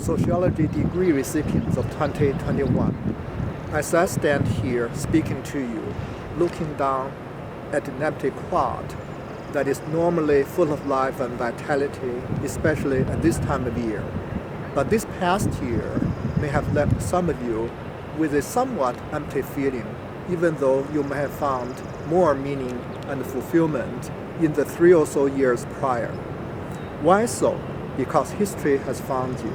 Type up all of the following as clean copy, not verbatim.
Sociology degree recipients of 2021. As I stand here speaking to you, looking down at an empty quad that is normally full of life and vitality, especially at this time of year. But this past year may have left some of you with a somewhat empty feeling, even though you may have found more meaning and fulfillment in the 3 or so years prior. Why so? Because history has found you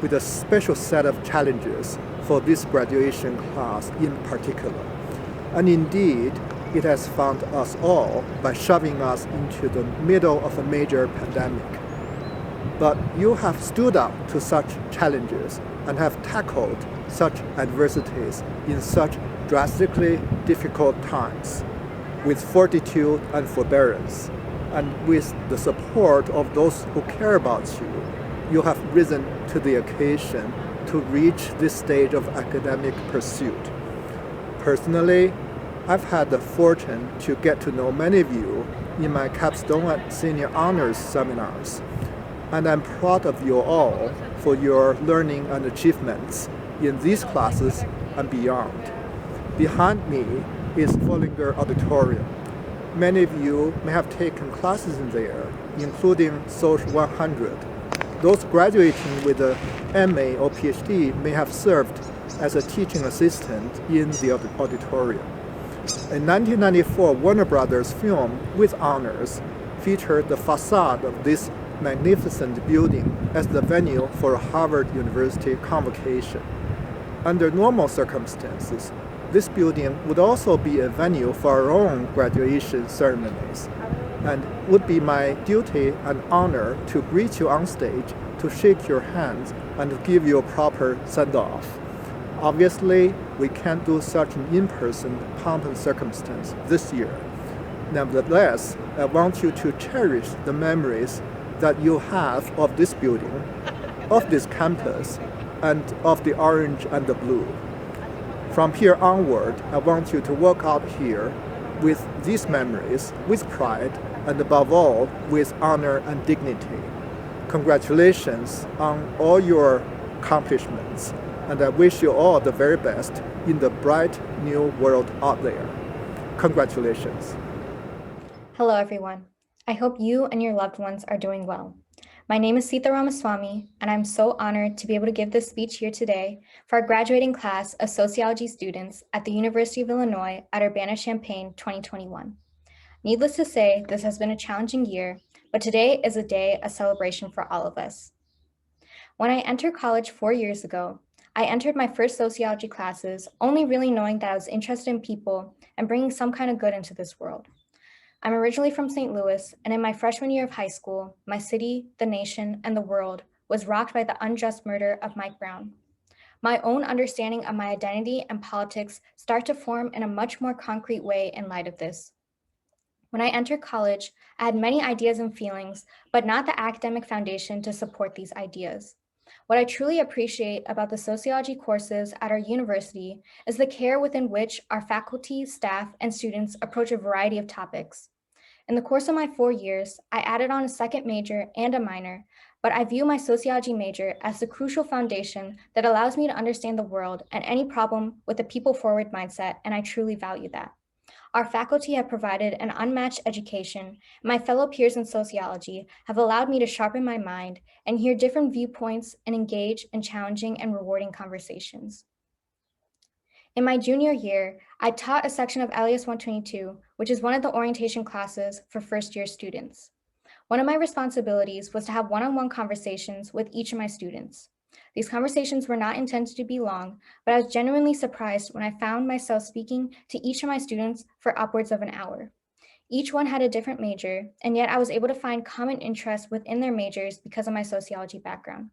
with a special set of challenges for this graduation class in particular. And indeed, it has found us all by shoving us into the middle of a major pandemic. But you have stood up to such challenges and have tackled such adversities in such drastically difficult times with fortitude and forbearance, and with the support of those who care about you, you have risen to the occasion to reach this stage of academic pursuit. Personally, I've had the fortune to get to know many of you in my capstone and senior honors seminars, and I'm proud of you all for your learning and achievements in these classes and beyond. Behind me is Follinger Auditorium. Many of you may have taken classes in there, including Soc 100. Those graduating with a MA or PhD may have served as a teaching assistant in the auditorium. A 1994 Warner Brothers film with honors featured the facade of this magnificent building as the venue for a Harvard University convocation. Under normal circumstances, this building would also be a venue for our own graduation ceremonies, and would be my duty and honor to greet you on stage, to shake your hands, and to give you a proper send-off. Obviously, we can't do such an in-person pomp and circumstance this year. Nevertheless, I want you to cherish the memories that you have of this building, of this campus, and of the orange and the blue. From here onward, I want you to walk out here with these memories, with pride, and above all, with honor and dignity. Congratulations on all your accomplishments, and I wish you all the very best in the bright new world out there. Congratulations. Hello, everyone. I hope you and your loved ones are doing well. My name is Sita Ramaswamy, and I'm so honored to be able to give this speech here today for our graduating class of sociology students at the University of Illinois at Urbana-Champaign 2021. Needless to say, this has been a challenging year, but today is a day of celebration for all of us. When I entered college 4 years ago, I entered my first sociology classes only really knowing that I was interested in people and bringing some kind of good into this world. I'm originally from St. Louis, and in my freshman year of high school, my city, the nation, and the world was rocked by the unjust murder of Mike Brown. My own understanding of my identity and politics start to form in a much more concrete way in light of this. When I entered college, I had many ideas and feelings, but not the academic foundation to support these ideas. What I truly appreciate about the sociology courses at our university is the care within which our faculty, staff, and students approach a variety of topics. In the course of my 4 years, I added on a second major and a minor, but I view my sociology major as the crucial foundation that allows me to understand the world and any problem with a people-forward mindset, and I truly value that. Our faculty have provided an unmatched education, and my fellow peers in sociology have allowed me to sharpen my mind and hear different viewpoints and engage in challenging and rewarding conversations. In my junior year, I taught a section of LES 122, which is one of the orientation classes for first-year students. One of my responsibilities was to have one-on-one conversations with each of my students. These conversations were not intended to be long, but I was genuinely surprised when I found myself speaking to each of my students for upwards of an hour. Each one had a different major, and yet I was able to find common interests within their majors because of my sociology background.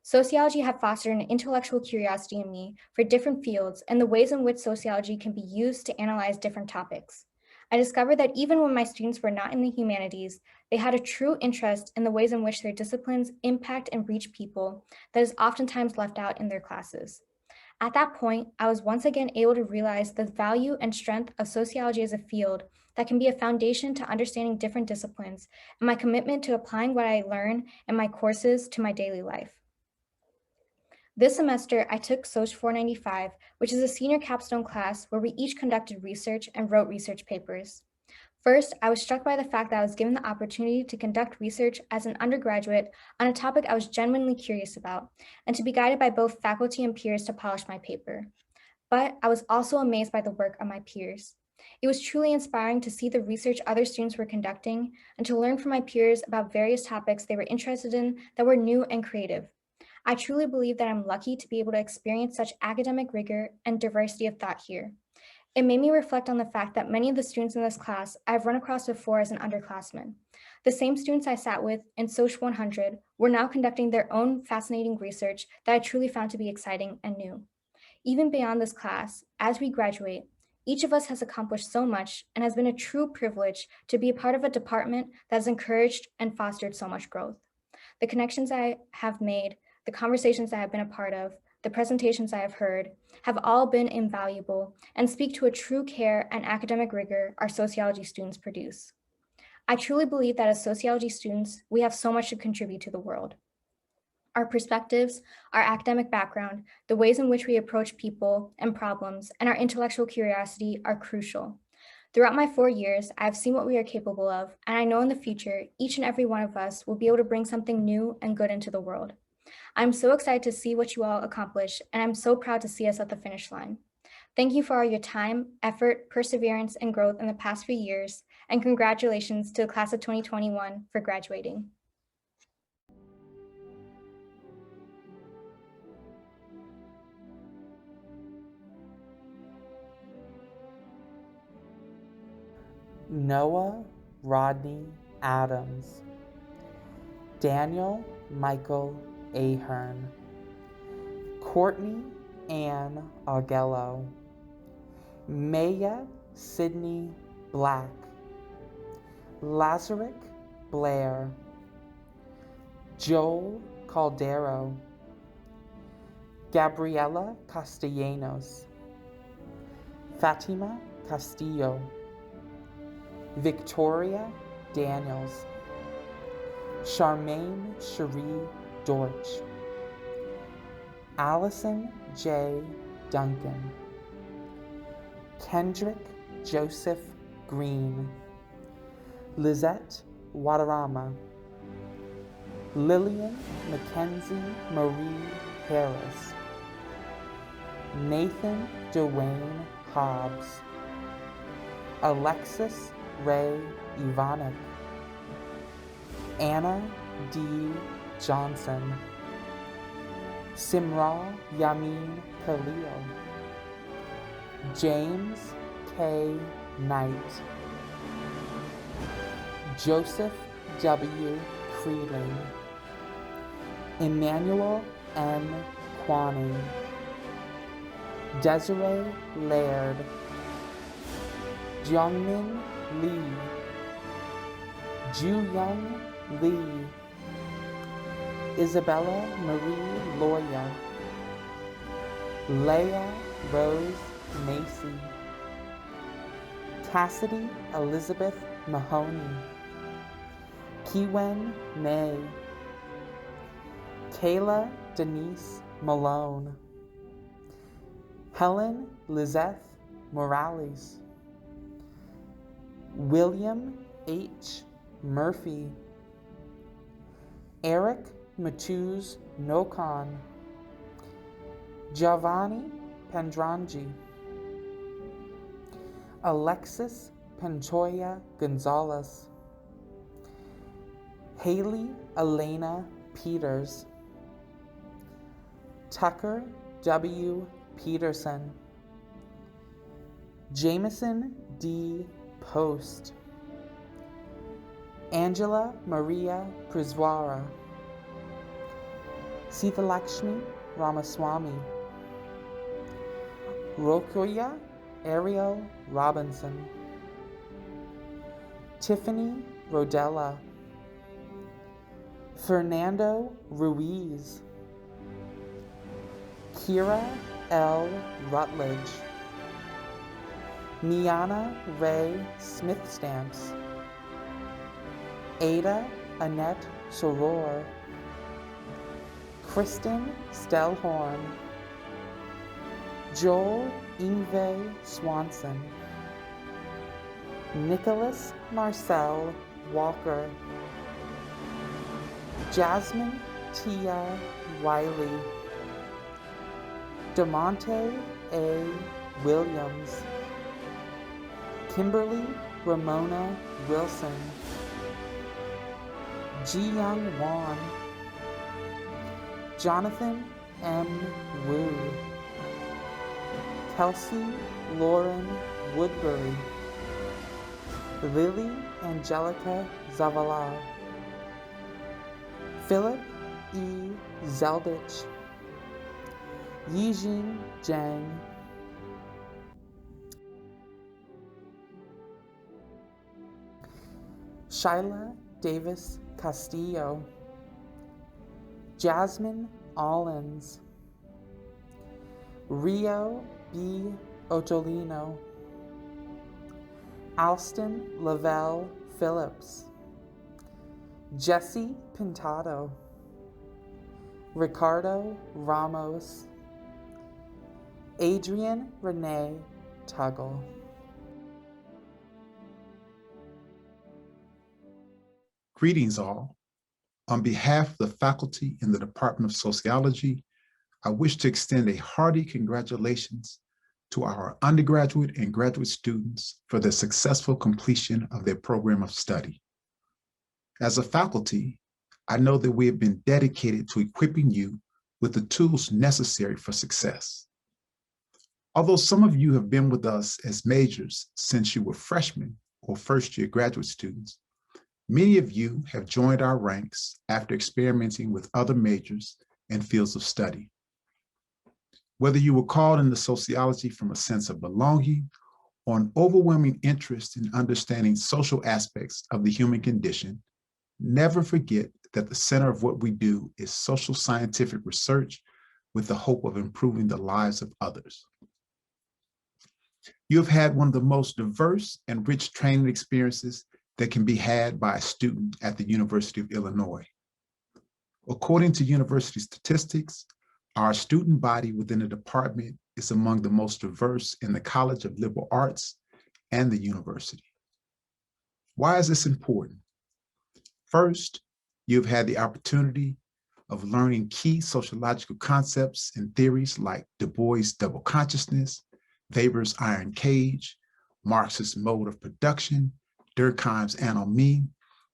Sociology had fostered an intellectual curiosity in me for different fields and the ways in which sociology can be used to analyze different topics. I discovered that even when my students were not in the humanities, they had a true interest in the ways in which their disciplines impact and reach people that is oftentimes left out in their classes. At that point, I was once again able to realize the value and strength of sociology as a field that can be a foundation to understanding different disciplines and my commitment to applying what I learn in my courses to my daily life. This semester, I took Soc 495, which is a senior capstone class where we each conducted research and wrote research papers. First, I was struck by the fact that I was given the opportunity to conduct research as an undergraduate on a topic I was genuinely curious about, and to be guided by both faculty and peers to polish my paper. But I was also amazed by the work of my peers. It was truly inspiring to see the research other students were conducting and to learn from my peers about various topics they were interested in that were new and creative. I truly believe that I'm lucky to be able to experience such academic rigor and diversity of thought here. It made me reflect on the fact that many of the students in this class I've run across before as an underclassman. The same students I sat with in Soc 100 were now conducting their own fascinating research that I truly found to be exciting and new. Even beyond this class, as we graduate, each of us has accomplished so much and has been a true privilege to be a part of a department that has encouraged and fostered so much growth. The connections I have made, the conversations I have been a part of, the presentations I have heard, have all been invaluable and speak to a true care and academic rigor our sociology students produce. I truly believe that as sociology students, we have so much to contribute to the world. Our perspectives, our academic background, the ways in which we approach people and problems, and our intellectual curiosity are crucial. Throughout my 4 years, I have seen what we are capable of, and I know in the future, each and every one of us will be able to bring something new and good into the world. I'm so excited to see what you all accomplish, and I'm so proud to see us at the finish line. Thank you for all your time, effort, perseverance, and growth in the past few years, and congratulations to the class of 2021 for graduating. Noah Rodney Adams, Daniel Michael Ahern, Courtney Ann Augello, Meiyia Sydney Black, Lazarrick Blair, Joel Caldero, Gabriela Castellanos, Fatima Castillo, Victoria Daniels, Charmaine Cherie Dortch, Allison J. Duncan, Kendrick Joseph Green, Lizette Guadarrama, Lillian Mackenzie Marie Harris, Nathan Dwayne Hobbs, Alexis Rae Ivanic, Anna D. Johnson, Simra Yamin Khalil, James K. Knight, Joseph W. Creeling, Emmanuel N Kwaning, Dezirae Laird, Jeongmin Lee, Joo Young Lee, Isabella Marie Loya, Leah Rose Macy, Cassidy Elizabeth Mahoney, Kiwen May, Kayla Denise Malone, Helen Lizette Morales, William H. Murphy, Eric Matuz Nokon, Jahnavi Pandrangi, Alexis Pantoja-Gonzalez, Haley Elena Peters, Tucker W. Petersen, Jamison D. Post, Angela Maria Priswara, Sithalakshmi Ramaswamy, Rokuya Ariel Robinson, Tiffany Rodella, Fernando Ruiz, Kira L. Rutledge, Miyanna Rae Smith-Stamps, Ada Annette Soror, Kristin Stellhorn, Joel Ingve Swanson, Nicholas Marcel Walker, Jasmine Tia Wiley, DeMonte A. Williams, Kimberly Ramona Wilson, Ji Young Wan, Jonathan M. Wu, Kelsey Lauren Woodbury, Lily Angelica Zavala, Phillip E Zelditch, Yijing Zhang, Shyla Davis-Castillo, Jasmine Ollins, Rio B Ottolino, Alston Lavelle Phillips, Jessie Pintado, Ricardo Ramos, Adrienne Renee Tuggle. Greetings all. On behalf of the faculty in the Department of Sociology, I wish to extend a hearty congratulations to our undergraduate and graduate students for the successful completion of their program of study. As a faculty, I know that we have been dedicated to equipping you with the tools necessary for success. Although some of you have been with us as majors since you were freshmen or first-year graduate students, many of you have joined our ranks after experimenting with other majors and fields of study. Whether you were called into sociology from a sense of belonging or an overwhelming interest in understanding social aspects of the human condition, never forget that the center of what we do is social scientific research with the hope of improving the lives of others. You have had one of the most diverse and rich training experiences that can be had by a student at the University of Illinois. According to university statistics, our student body within the department is among the most diverse in the College of Liberal Arts and the university. Why is this important? First, you've had the opportunity of learning key sociological concepts and theories like Du Bois' double consciousness, Weber's iron cage, Marx's mode of production, Durkheim's anomie,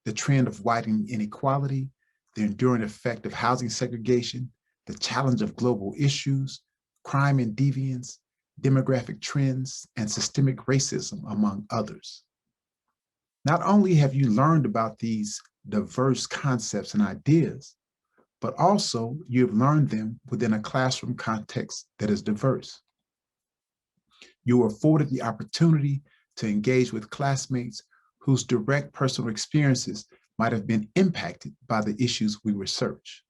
the trend of widening inequality, the enduring effect of housing segregation, the challenge of global issues, crime and deviance, demographic trends, and systemic racism, among others. Not only have you learned about these diverse concepts and ideas, but also you have learned them within a classroom context that is diverse. You were afforded the opportunity to engage with classmates whose direct personal experiences might have been impacted by the issues we research.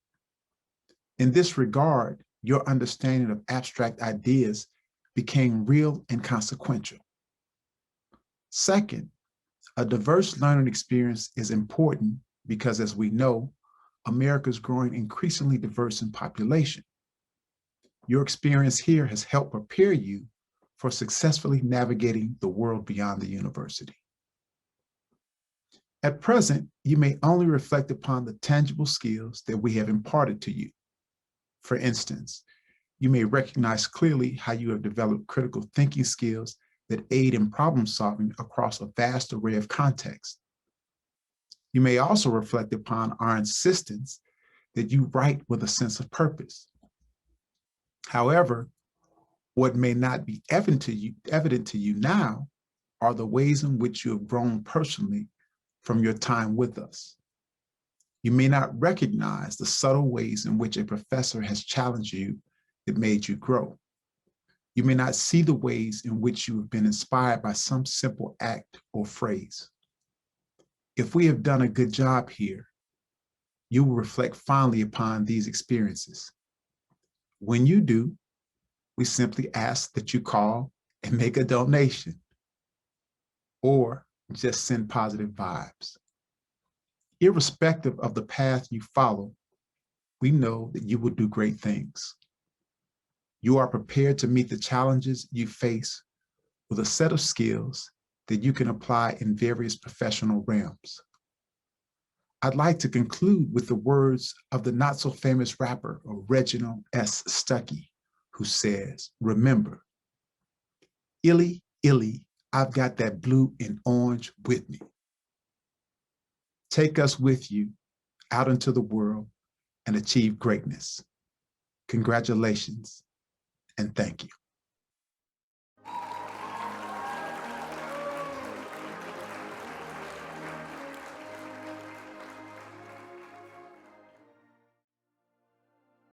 In this regard, your understanding of abstract ideas became real and consequential. Second, a diverse learning experience is important because, as we know, America is growing increasingly diverse in population. Your experience here has helped prepare you for successfully navigating the world beyond the university. At present, you may only reflect upon the tangible skills that we have imparted to you. For instance, you may recognize clearly how you have developed critical thinking skills that aid in problem solving across a vast array of contexts. You may also reflect upon our insistence that you write with a sense of purpose. However, what may not be evident to you now are the ways in which you have grown personally from your time with us. You may not recognize the subtle ways in which a professor has challenged you that made you grow. You may not see the ways in which you have been inspired by some simple act or phrase. If we have done a good job here, you will reflect fondly upon these experiences. When you do, we simply ask that you call and make a donation, or just send positive vibes. Irrespective of the path you follow, we know that you will do great things. You are prepared to meet the challenges you face with a set of skills that you can apply in various professional realms. I'd like to conclude with the words of the not so famous rapper, Reginald S. Stuckey, who says, remember, illy, illy, I've got that blue and orange with me. Take us with you out into the world and achieve greatness. Congratulations and thank you.